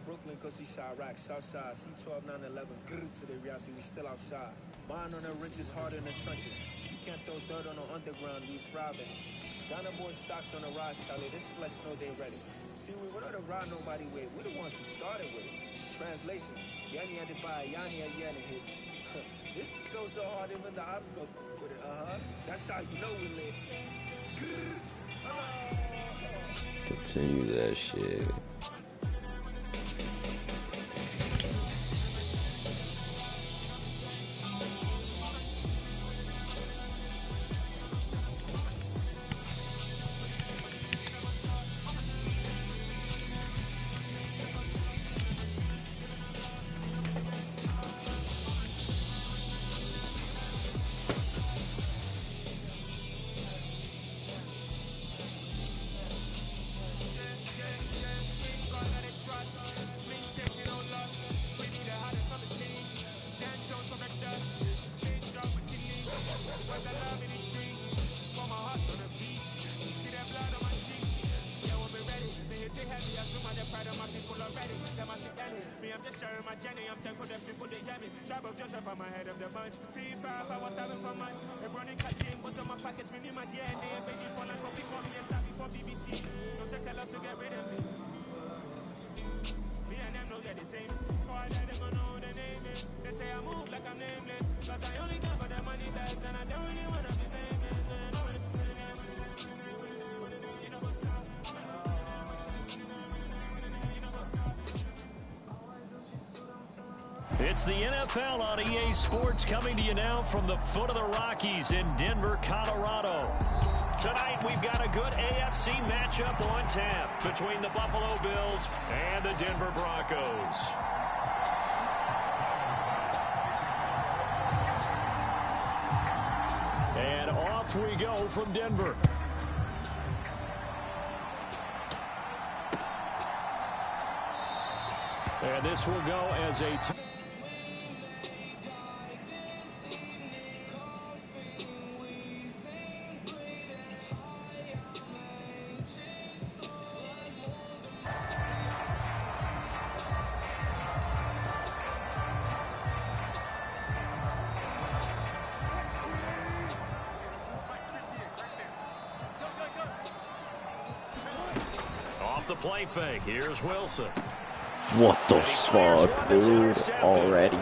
Brooklyn, cause he Chirac, Southside, C12, 911, grrr to the Riasi, we still outside. Mine on the ridges, harder in the trenches. You can't throw dirt on the underground, we thriving. Ghana boy stocks on the rise, Charlie, this flex know they ready. See, we don't ride nobody with, we the ones who started with it. Translation, Yanni had to buy, Yanni had Yanni hits. This goes so hard, even the ops go with it, That's how you know we lit. Continue that shit. It's the NFL on EA Sports coming to you now from the foot of the Rockies in Denver, Colorado. Tonight we've got a good AFC matchup on tap between the Buffalo Bills and the Denver Broncos. And off we go from Denver. And this will go as a off the play fake. Here's Wilson. What the fuck, dude? Already.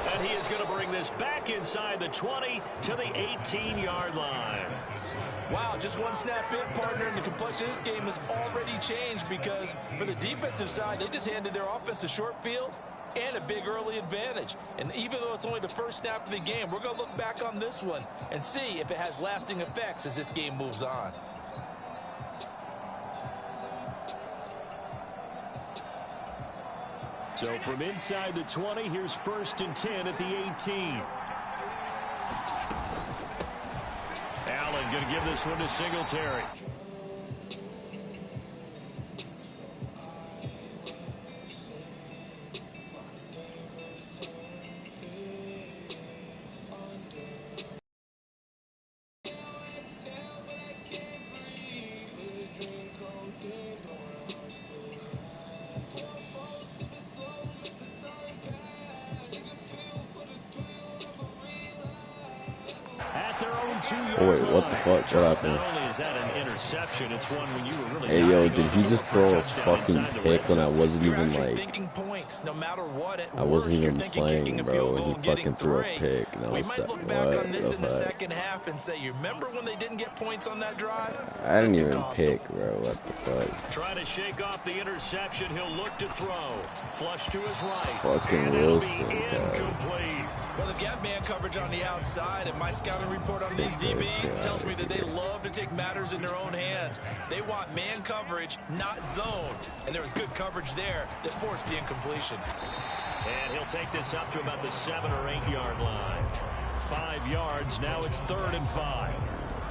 And he is going to bring this back inside the 20 to the 18-yard line. Wow, just one snap in, partner, and the complexion of this game has already changed because for the defensive side, they just handed their offense a short field and a big early advantage. And even though it's only the first snap of the game, we're going to look back on this one and see if it has lasting effects as this game moves on. So from inside the 20, here's 1st and 10 at the 18. Allen going to give this one to Singletary. Oh wait, what the fuck? What happened? Not only is that an interception, it's one when you were really hey yo, did he just throw a fucking pick when I wasn't even like no matter what, I wasn't even playing, bro, and he fucking threw a pick and I was might look back on this in the second half and say, you remember when they didn't get points on that drive? I didn't even pick, bro. What the fuck? Trying to shake off the interception, he'll look to throw. Flush to his right. Fucking Wilson, incomplete. Well, they've got man coverage on the outside, and my scouting report on these DBs tells me that they love to take matters in their own hands. They want man coverage, not zone. And there was good coverage there that forced the incompletion. And he'll take this up to about the 7 or 8 yard line. 5 yards, now it's 3rd and 5.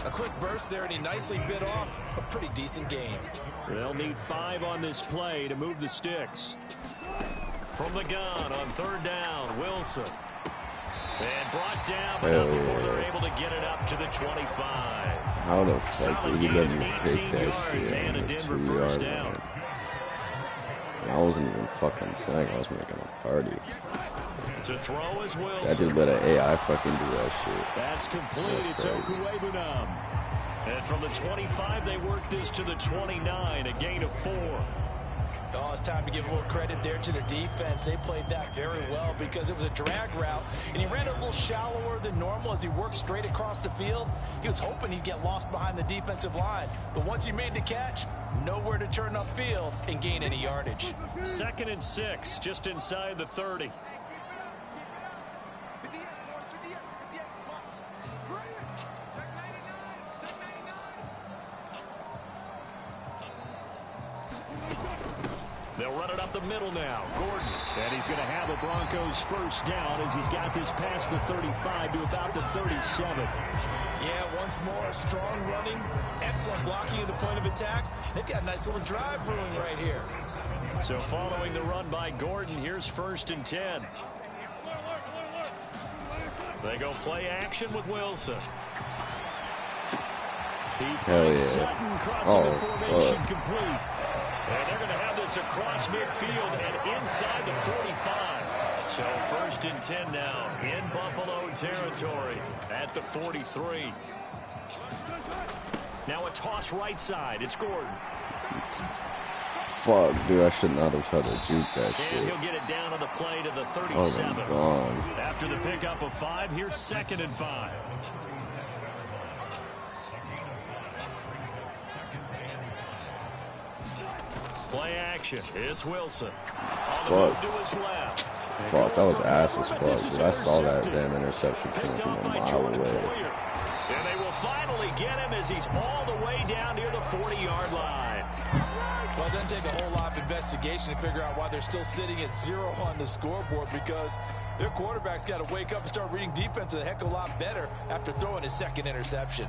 A quick burst there, and he nicely bit off a pretty decent game. They'll need 5 on this play to move the sticks. From the gun on 3rd down, Wilson. And brought down, but not before they're able to get it up to the 25. How the fuck did he let me pick that shit? And a Denver 1st down. I wasn't even fucking saying I was making a party. To throw is Wilson. I just let an AI fucking do that shit. That's complete. It's Okuwebunam. And from the 25, they work this to the 29, a gain of 4. Oh, it's time to give a little credit there to the defense. They played that very well because it was a drag route, and he ran it a little shallower than normal as he worked straight across the field. He was hoping he'd get lost behind the defensive line, but once he made the catch, nowhere to turn upfield and gain any yardage. 2nd and 6, just inside the 30. They'll run it up the middle now. Gordon. And he's going to have a Broncos first down as he's got this past the 35 to about the 37. Yeah, once more, strong running, excellent blocking at the point of attack. They've got a nice little drive brewing right here. So following the run by Gordon, here's 1st and 10. They go play action with Wilson. He finds Sutton crossing the formation complete. And they're going to have this across midfield and inside the 45. So 1st and 10 now in Buffalo territory at the 43. Now a toss right side. It's Gordon. Fuck, dude, I should not have tried to juke that shit. And he'll get it down on the play to the 37. Oh, after the pickup of 5, here's 2nd and 5. Play action. It's Wilson. On the move to his left. Fuck, that was ass as fuck, dude. I saw that damn interception coming from a mile away. And they will finally get him as he's all the way down near the 40-yard line. Well, it doesn't take a whole lot of investigation to figure out why they're still sitting at 0 on the scoreboard, because their quarterback's got to wake up and start reading defense a heck of a lot better after throwing his 2nd interception.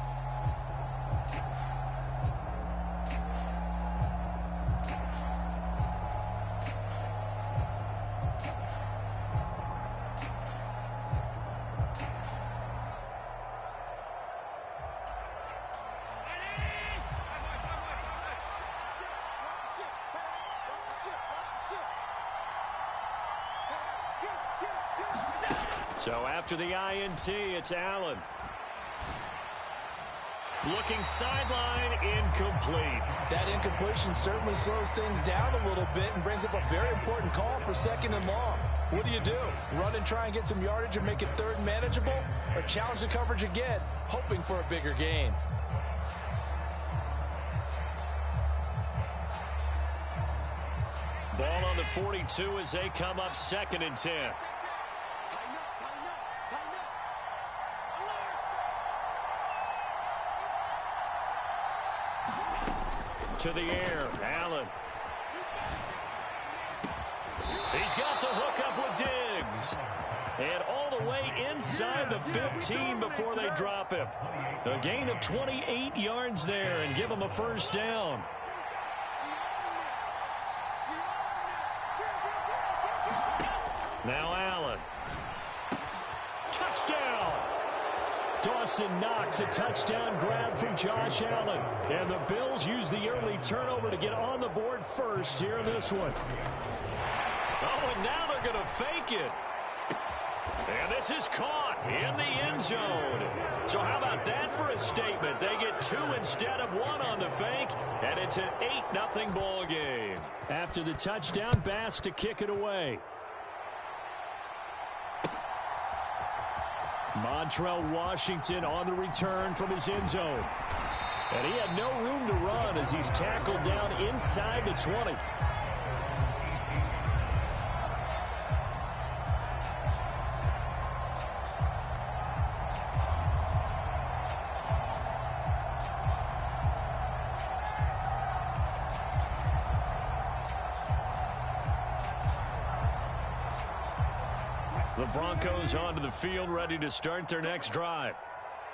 So after the INT, it's Allen. Looking sideline, incomplete. That incompletion certainly slows things down a little bit and brings up a very important call for 2nd and long. What do? Run and try and get some yardage and make it 3rd manageable? Or challenge the coverage again, hoping for a bigger gain? Ball on the 42 as they come up 2nd and 10. To the air, Allen. He's got the hook up with Diggs. And all the way inside the 15 before they drop him. A gain of 28 yards there and give him a first down. Now Allen. Touchdown! Dawson Knox, a touchdown grab from Josh Allen. And the Bills use the early turnover to get on the board first here in this one. Oh, and now they're going to fake it. And this is caught in the end zone. So how about that for a statement? They get 2 instead of 1 on the fake, and it's an 8-0 ball game. After the touchdown, Bass to kick it away. Montrell Washington on the return from his end zone. And he had no room to run as he's tackled down inside the 20. The Broncos onto the field, ready to start their next drive.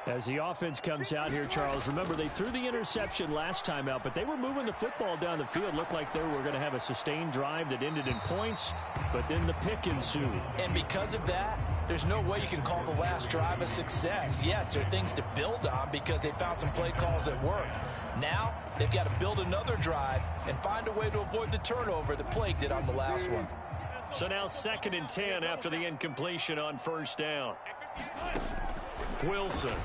As the offense comes out here, Charles, remember they threw the interception last time out, but they were moving the football down the field. Looked like they were going to have a sustained drive that ended in points, but then the pick ensued. And because of that, there's no way you can call the last drive a success. Yes, there are things to build on because they found some play calls that work. Now, they've got to build another drive and find a way to avoid the turnover that plagued it on the last one. So now 2nd and 10 after the incompletion on 1st down. Wilson.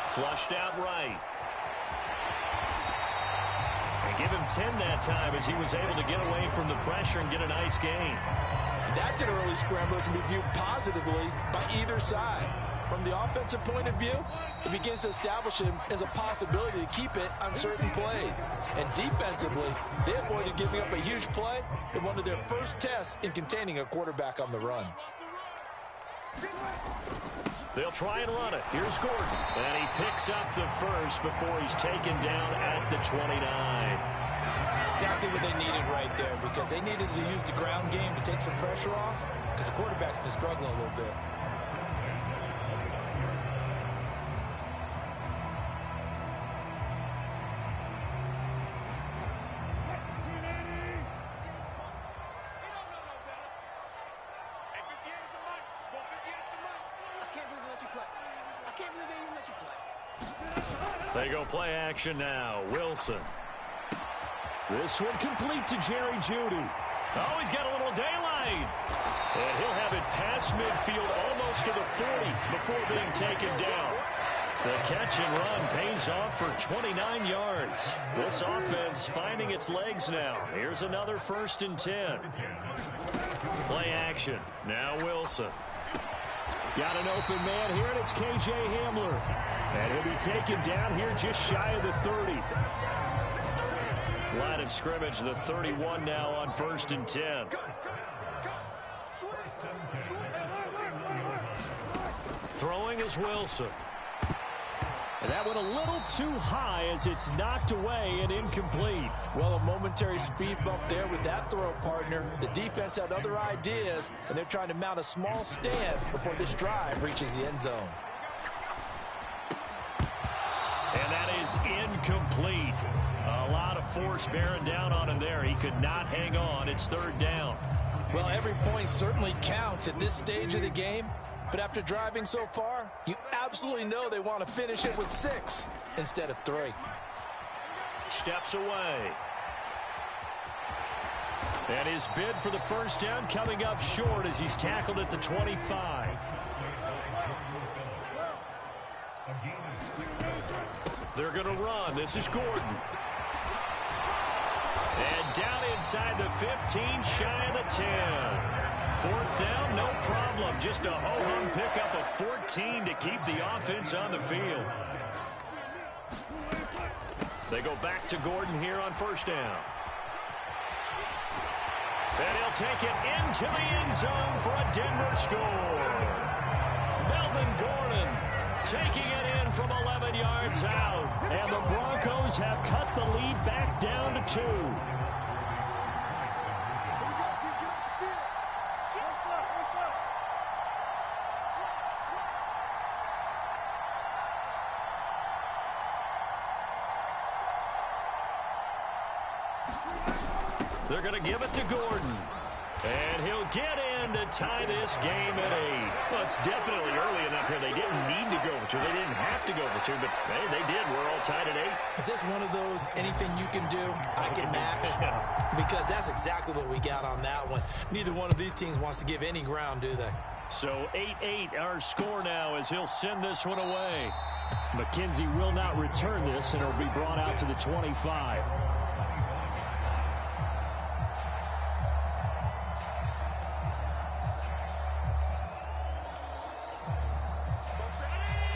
Flushed out right. And give him 10 that time as he was able to get away from the pressure and get a nice gain. That's an early scramble that can be viewed positively by either side. From the offensive point of view, it begins to establish him as a possibility to keep it on certain plays. And defensively, they avoided giving up a huge play in one of their first tests in containing a quarterback on the run. They'll try and run it. Here's Gordon. And he picks up the first before he's taken down at the 29. Exactly what they needed right there, because they needed to use the ground game to take some pressure off, because the quarterback's been struggling a little bit. They go play action now. Wilson. This one complete to Jerry Jeudy. Oh, he's got a little daylight. And he'll have it past midfield almost to the 40 before being taken down. The catch and run pays off for 29 yards. This offense finding its legs now. Here's another 1st and 10. Play action. Now Wilson. Got an open man here, and it's K.J. Hamler. And he'll be taken down here just shy of the 30. Line of scrimmage, the 31 now on 1st and 10. Throwing is Wilson. And that went a little too high as it's knocked away and incomplete. Well, a momentary speed bump there with that throw, partner. The defense had other ideas, and they're trying to mount a small stand before this drive reaches the end zone. And that is incomplete. A lot of force bearing down on him there. He could not hang on. It's 3rd down. Well, every point certainly counts at this stage of the game. But after driving so far, you absolutely know they want to finish it with 6 instead of 3. Steps away. And his bid for the 1st down coming up short as he's tackled at the 25. They're going to run. This is Gordon. And down inside the 15, shy of the 10. 4th down, no problem. Just a ho-hum pickup of 14 to keep the offense on the field. They go back to Gordon here on 1st down. And he'll take it into the end zone for a Denver score. Melvin Gordon taking it in from 11 yards out. And the Broncos have cut the lead back down to 2. They're going to give it to Gordon. And he'll get in to tie this game at 8. Well, it's definitely early enough here. They didn't need to go for 2. They didn't have to go for 2, but hey, they did. We're all tied at 8. Is this one of those anything you can do, I can match? Because that's exactly what we got on that one. Neither one of these teams wants to give any ground, do they? So 8-8 our score now as he'll send this one away. McKenzie will not return this, and it'll be brought out to the 25.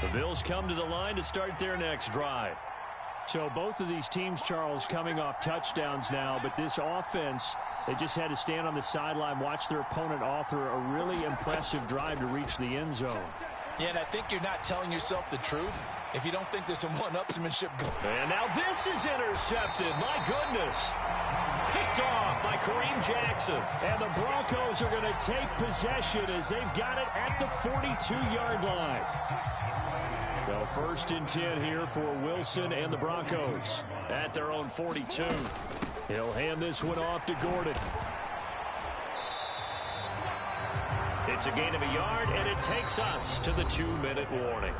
The Bills come to the line to start their next drive. So both of these teams, Charles, coming off touchdowns now, but this offense, they just had to stand on the sideline, watch their opponent author a really impressive drive to reach the end zone. Yeah, and I think you're not telling yourself the truth if you don't think there's some one-upsmanship going. And now this is intercepted. My goodness. Picked off by Kareem Jackson. And the Broncos are going to take possession as they've got it at the 42-yard line. So 1st and 10 here for Wilson and the Broncos at their own 42. He'll hand this one off to Gordon. It It's a gain of a yard, and it takes us to the 2-minute warning.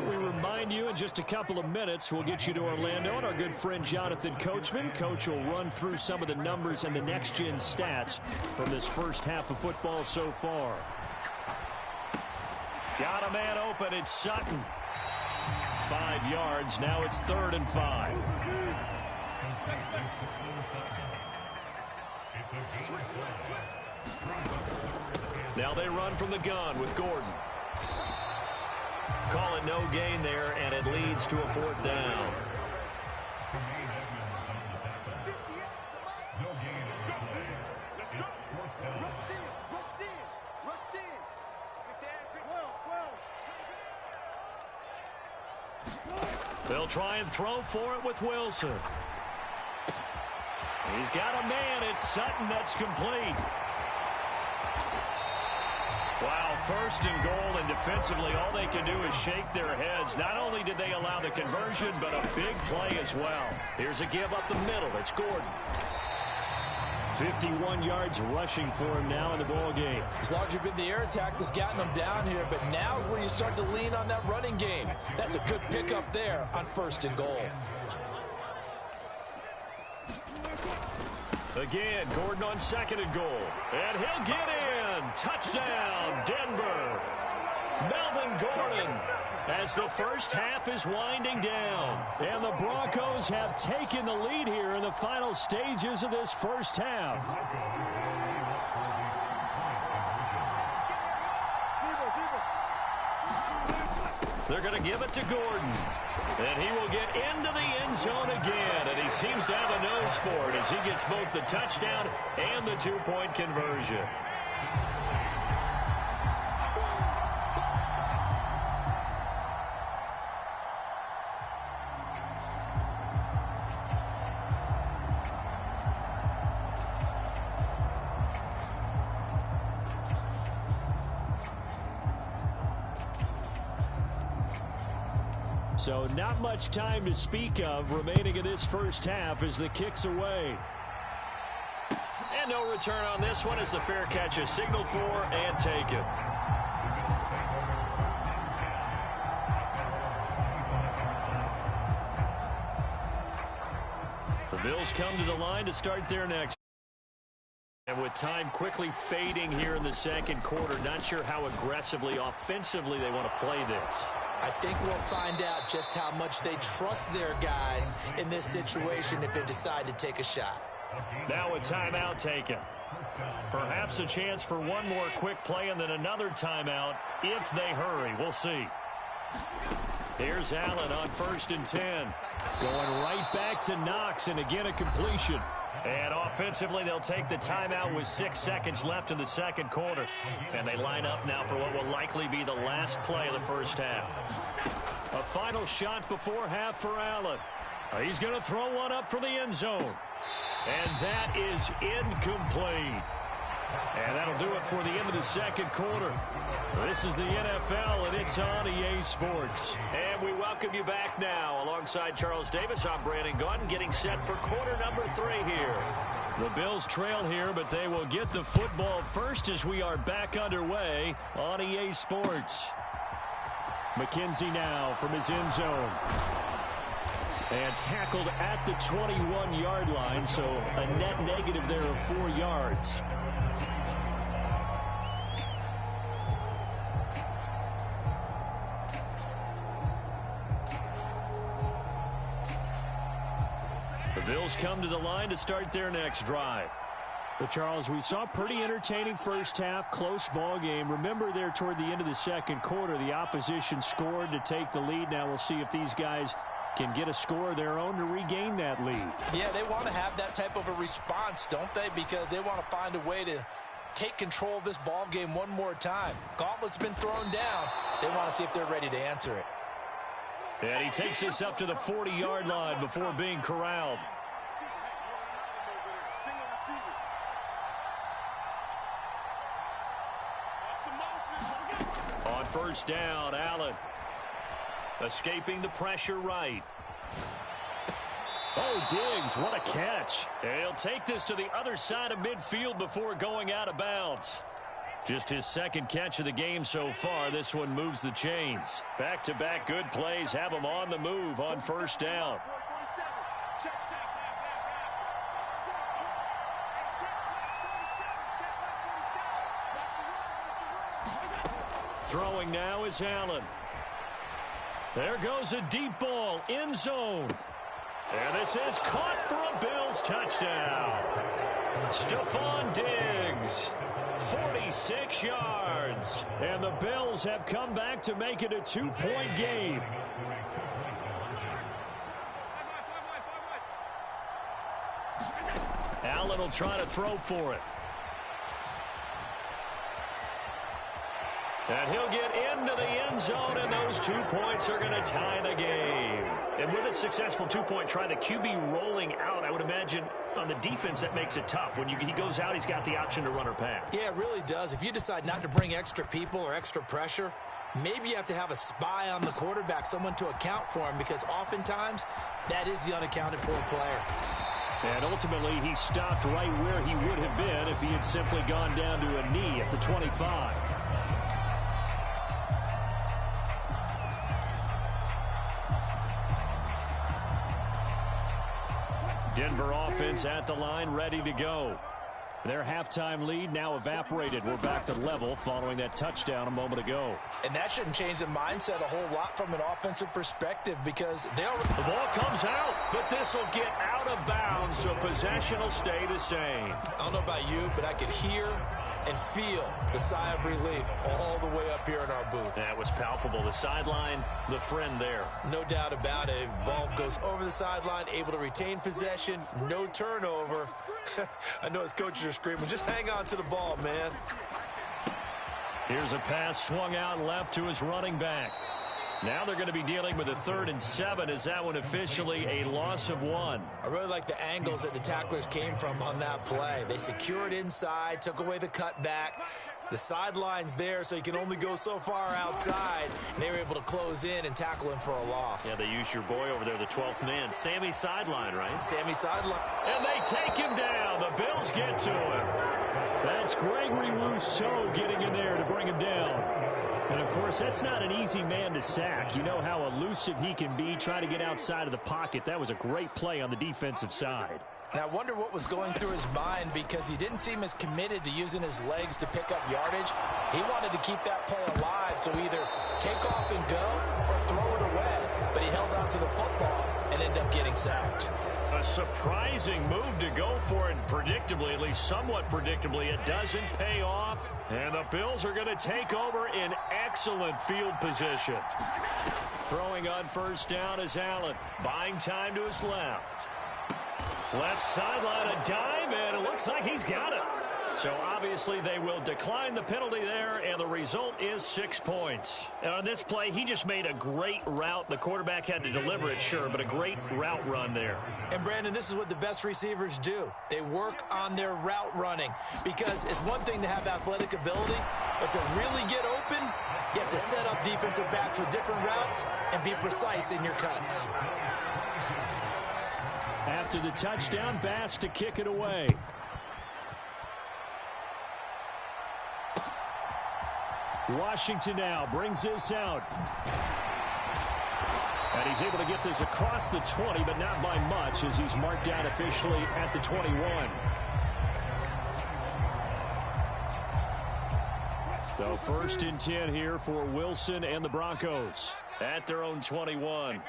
We remind you in just a couple of minutes we'll get you to Orlando and our good friend Jonathan Coachman. Coach will run through some of the numbers and the next-gen stats from this first half of football so far. Got a man open. It's Sutton. 5 yards. Now it's 3rd and 5. Now they run from the gun with Gordon. Call it no gain there, and it leads to a 4th down. They'll try and throw for it with Wilson. He's got a man. It's Sutton. That's complete. Wow, 1st and goal, and defensively all they can do is shake their heads. Not only did they allow the conversion, but a big play as well. Here's a give up the middle. It's Gordon. 51 yards rushing for him now in the ball game. As long as you've been the air attack that's gotten them down here, but now is where you start to lean on that running game. That's a good pickup there on 1st and goal. Again, Gordon on 2nd and goal. And he'll get in. Touchdown, Denver. Melvin Gordon as the first half is winding down. And the Broncos have taken the lead here in the final stages of this first half. They're going to give it to Gordon. And he will get into the end zone again. And he seems to have a nose for it as he gets both the touchdown and the 2-point conversion. So not much time to speak of remaining in this first half as the kick's away. And no return on this one as the fair catch is signaled for and taken. The Bills come to the line to start their next. And with time quickly fading here in the second quarter, not sure how aggressively, offensively they want to play this. I think we'll find out just how much they trust their guys in this situation if they decide to take a shot. Now a timeout taken. Perhaps a chance for one more quick play and then another timeout if they hurry. We'll see. Here's Allen on 1st and 10. Going right back to Knox, and again a completion. And offensively, they'll take the timeout with 6 seconds left in the second quarter. And they line up now for what will likely be the last play of the first half. A final shot before half for Allen. He's going to throw one up for the end zone. And that is incomplete. And that'll do it for the end of the second quarter. This is the NFL, and it's on EA Sports. And we welcome you back now. Alongside Charles Davis, I'm Brandon Gaudin, getting set for quarter number 3 here. The Bills trail here, but they will get the football first as we are back underway on EA Sports. McKenzie now from his end zone. And tackled at the 21-yard line, so a net negative there of 4 yards. The Bills come to the line to start their next drive. But Charles, we saw a pretty entertaining first half, close ball game. Remember there toward the end of the second quarter, the opposition scored to take the lead. Now we'll see if these guys can get a score of their own to regain that lead. Yeah, they want to have that type of a response, don't they? Because they want to find a way to take control of this ball game one more time. Gauntlet's been thrown down. They want to see if they're ready to answer it. And he takes this up to the 40-yard line before being corralled. On first down, Allen escaping the pressure right. Oh, Diggs, what a catch. And he'll take this to the other side of midfield before going out of bounds. Just his second catch of the game so far. This one moves the chains. Back-to-back good plays have him on the move on first down. Throwing now is Allen. There goes a deep ball, end zone. And this is caught for a Bills touchdown. Stephon Diggs, 46 yards. And the Bills have come back to make it a 2-point game. Allen will try to throw for it. And he'll get into the end zone, and those 2 points are going to tie the game. And with a successful 2-point try, the QB rolling out, I would imagine on the defense that makes it tough. When he goes out, he's got the option to run or pass. Yeah, it really does. If you decide not to bring extra people or extra pressure, maybe you have to have a spy on the quarterback, someone to account for him, because oftentimes that is the unaccounted for player. And ultimately, he stopped right where he would have been if he had simply gone down to a knee at the 25. Denver offense at the line, ready to go. Their halftime lead now evaporated. We're back to level following that touchdown a moment ago. And that shouldn't change the mindset a whole lot from an offensive perspective, because the ball comes out, but this will get out of bounds, so possession will stay the same. I don't know about you, but I could hear and feel the sigh of relief all the way up here in our booth. That was palpable. The sideline, the friend there. No doubt about it. Ball goes over the sideline, able to retain possession, no turnover. I know his coaches are screaming, just hang on to the ball, man. Here's a pass swung out left to his running back. Now they're going to be dealing with a 3rd and 7. Is that one officially a loss of 1? I really like the angles that the tacklers came from on that play. They secured inside, took away the cutback. The sideline's there, so you can only go so far outside. And they were able to close in and tackle him for a loss. Yeah, they used your boy over there, the 12th man. Sammy sideline, right? Sammy sideline. And they take him down. The Bills get to him. That's Gregory Rousseau getting in there to bring him down. And, of course, that's not an easy man to sack. You know how elusive he can be, trying to get outside of the pocket. That was a great play on the defensive side. And I wonder what was going through his mind, because he didn't seem as committed to using his legs to pick up yardage. He wanted to keep that play alive, to either take off and go or throw it away. But he held on to the football and ended up getting sacked. A surprising move to go for it, predictably, at least somewhat predictably. It doesn't pay off, and the Bills are going to take over in excellent field position. Throwing on first down is Allen, buying time to his left. Left sideline, a dive, and it looks like he's got it. So obviously they will decline the penalty there, and the result is 6 points. And on this play, he just made a great route. The quarterback had to deliver it, sure, but a great route run there. And, Brandon, this is what the best receivers do. They work on their route running, because it's one thing to have athletic ability, but to really get open, you have to set up defensive backs with different routes and be precise in your cuts. After the touchdown, Bass to kick it away. Washington now brings this out. And he's able to get this across the 20, but not by much, as he's marked down officially at the 21. So 1st and 10 here for Wilson and the Broncos at their own 21.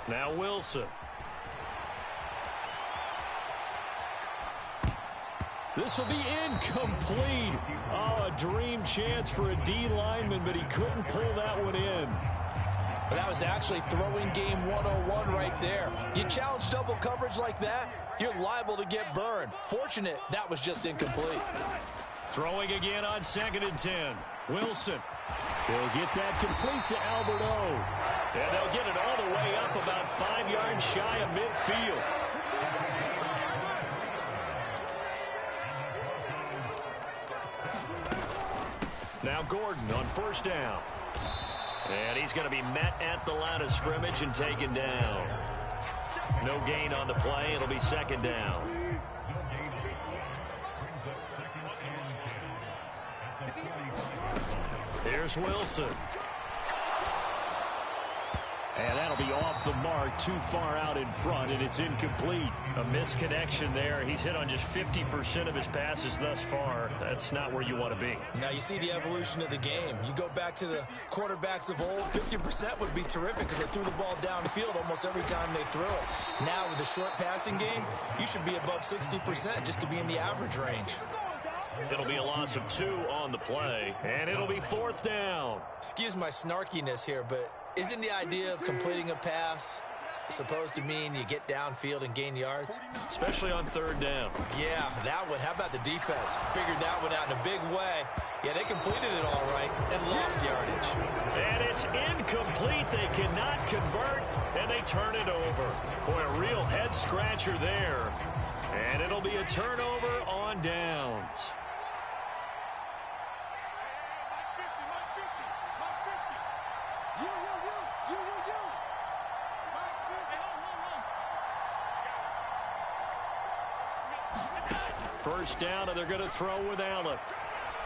Now Wilson. This will be incomplete. Oh, a dream chance for a D lineman, but he couldn't pull that one in. But that was actually throwing game 101 right there. You challenge double coverage like that, you're liable to get burned. Fortunate that was just incomplete. Throwing again on 2nd and 10. Wilson. They'll get that complete to Albert O. And they'll get it all the way up about 5 yards shy of midfield. Now Gordon on first down. And he's going to be met at the line of scrimmage and taken down. No gain on the play. It'll be second down. Here's Wilson. And that'll be off the mark, too far out in front, and it's incomplete. A misconnection there. He's hit on just 50% of his passes thus far. That's not where you want to be. Now you see the evolution of the game. You go back to the quarterbacks of old, 50% would be terrific because they threw the ball downfield almost every time they threw it. Now with the short passing game, you should be above 60% just to be in the average range. It'll be a loss of 2 on the play, and it'll be fourth down. Excuse my snarkiness here, but isn't the idea of completing a pass supposed to mean you get downfield and gain yards? Especially on third down. Yeah, that one. How about the defense? Figured that one out in a big way. Yeah, they completed it all right and lost yardage. And it's incomplete. They cannot convert, and they turn it over. Boy, a real head-scratcher there. And it'll be a turnover on downs. First down, and they're going to throw with Allen.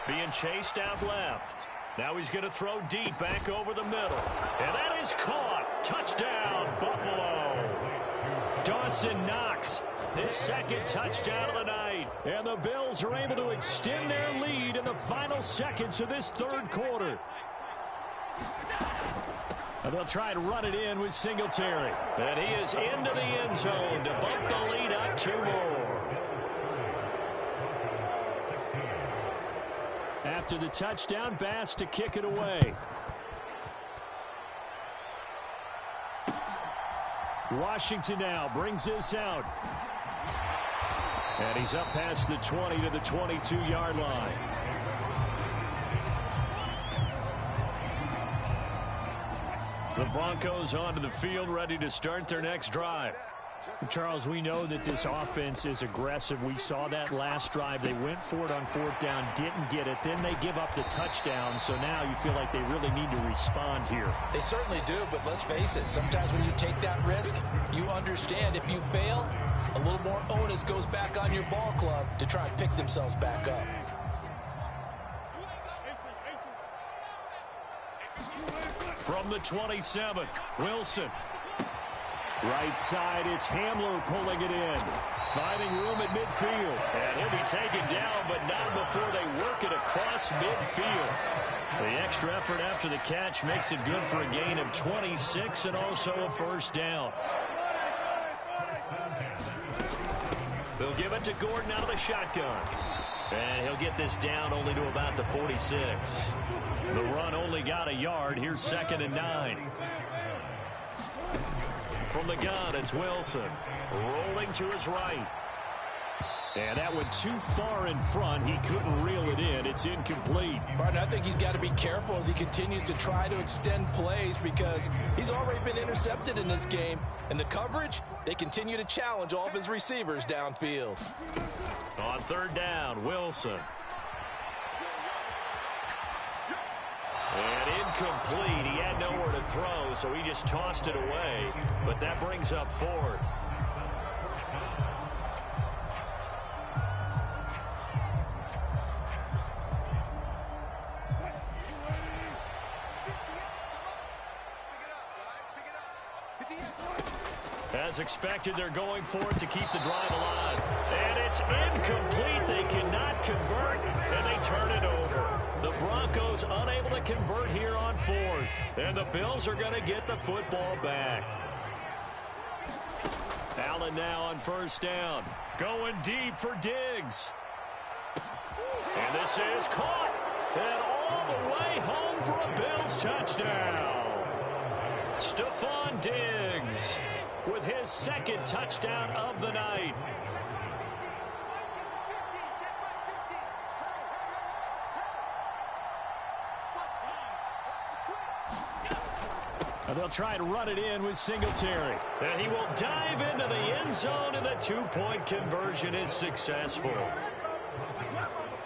Being chased out left. Now he's going to throw deep back over the middle. And that is caught. Touchdown, Buffalo. Dawson Knox, his second touchdown of the night. And the Bills are able to extend their lead in the final seconds of this third quarter. And they'll try to run it in with Singletary. And he is into the end zone to bump the lead up 2 more. After the touchdown, Bass to kick it away. Washington now brings this out. And he's up past the 20 to the 22-yard line. The Broncos onto the field, ready to start their next drive. Charles, we know that this offense is aggressive. We saw that last drive. They went for it on fourth down, didn't get it. Then they give up the touchdown. So now you feel like they really need to respond here. They certainly do, but let's face it. Sometimes when you take that risk, you understand if you fail, a little more onus goes back on your ball club to try and pick themselves back up. From the 27, Wilson. Right side, it's Hamler pulling it in. Finding room at midfield. And he'll be taken down, but not before they work it across midfield. The extra effort after the catch makes it good for a gain of 26 and also a first down. They'll give it to Gordon out of the shotgun. And he'll get this down only to about the 46. The run only got a yard. Here's 2nd and 9. From the gun, it's Wilson. Rolling to his right. And that went too far in front. He couldn't reel it in. It's incomplete. Martin, I think he's got to be careful as he continues to try to extend plays because he's already been intercepted in this game. And the coverage, they continue to challenge all of his receivers downfield. On third down, Wilson. And incomplete. He had nowhere to throw, so he just tossed it away. But that brings up 4th. As expected, they're going for it to keep the drive alive. And it's incomplete. They cannot convert, and they turn it over. The Broncos unable to convert here on 4th. And the Bills are going to get the football back. Allen now on first down. Going deep for Diggs. And this is caught. And all the way home for a Bills touchdown. Stephon Diggs with his 2nd touchdown of the night. And they'll try to run it in with Singletary. And he will dive into the end zone, and the 2-point conversion is successful.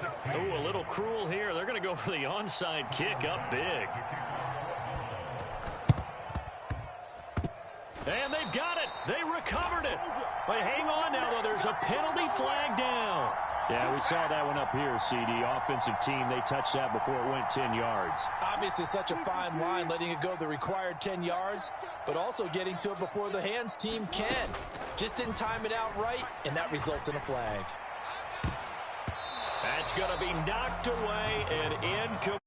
Oh, a little cruel here. They're going to go for the onside kick up big. And they've got it. They recovered it. But hang on now, though. There's a penalty flag down. Yeah, we saw that one up here, CD. Offensive team, they touched that before it went 10 yards. Obviously, such a fine line, letting it go the required 10 yards, but also getting to it before the hands team can. Just didn't time it out right, and that results in a flag. That's going to be knocked away and incomplete.